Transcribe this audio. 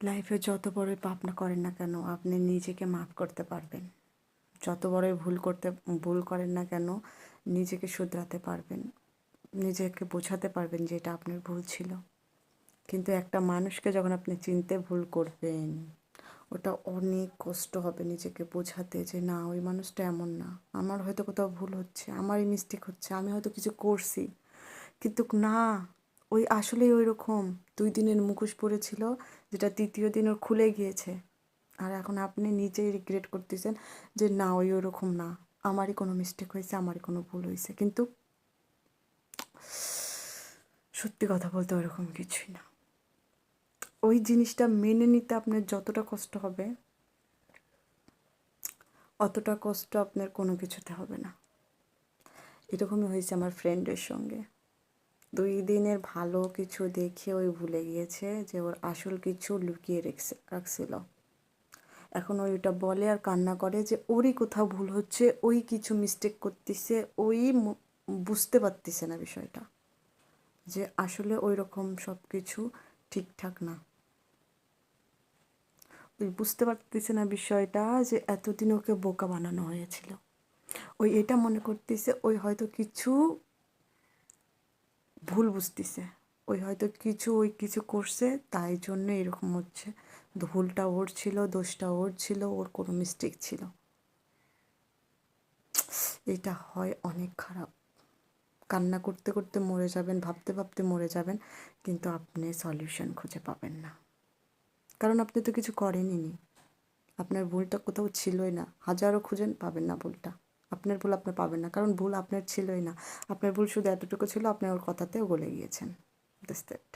লাইফে যত বড়ই পাপ না করেন না কেন আপনি নিজেকে মাফ করতে পারবেন। যত বড়ই ভুল করেন না কেন নিজেকে শুধরাতে পারবেন, নিজেকে বোঝাতে পারবেন যে এটা আপনার ভুল ছিল। কিন্তু একটা মানুষকে যখন আপনি চিনতে ভুল করবেন, ওটা অনেক কষ্ট হবে নিজেকে বোঝাতে যে না, ওই মানুষটা এমন না, আমার হয়তো কোথাও ভুল হচ্ছে, আমারই মিস্টেক হচ্ছে, আমি হয়তো কিছু করছি, কিন্তু না, ওই আসলেই ওই রকম 2 দিনের মুখোশ পরেছিল, যেটা 3য় দিন ওর খুলে গিয়েছে। আর এখন আপনি নিজেই রিগ্রেট করতেছেন যে না, ওই ওরকম না, আমারই কোনো মিস্টেক হয়েছে, আমারই কোনো ভুল হয়েছে। কিন্তু সত্যি কথা বলতে ওরকম কিছুই না। ওই জিনিসটা মেনে নিতে আপনার যতটা কষ্ট হবে, অতটা কষ্ট আপনার কোনো কিছুতে হবে না। এরকমই হয়েছে আমার ফ্রেন্ডের সঙ্গে। 2 দিনের ভালো কিছু দেখে ওই ভুলে গিয়েছে যে ওর আসল কিছু লুকিয়ে রাখছিল। এখন ওইটা বলে আর কান্না করে যে ওরই কোথাও ভুল হচ্ছে, ওই কিছু মিস্টেক করতেছে, ওই বুঝতে পারতেছে না বিষয়টা, যে আসলে ওই রকম সব কিছু ঠিকঠাক না। ওই বুঝতে পারতেছে না বিষয়টা যে এতদিন ওকে বোকা বানানো হয়েছিল। ওই এটা মনে করতেছে ওই হয়তো কিছু ভুল বুঝতেছে, ওই কিছু করছে, তাই জন্য এরকম হচ্ছে। ভুলটা ওর ছিল, দোষটা ওর ছিল, ওর কোনো মিস্টেক ছিল। এটা হয় অনেক খারাপ। কান্না করতে করতে মরে যাবেন, ভাবতে ভাবতে মরে যাবেন, কিন্তু আপনি সলিউশন খুঁজে পাবেন না, কারণ আপনি তো কিছু করেনই নি। আপনার ভুলটা কোথাও ছিলই না, হাজারও খুঁজেন পাবেন না ভুলটা। আপনার ভুল আপনি পাবেন না, কারণ ভুল আপনার ছিলই না। আপনার ভুল শুধু এতটুকু ছিল, আপনি ওর কথাতেও গলে গিয়েছেন। That's it.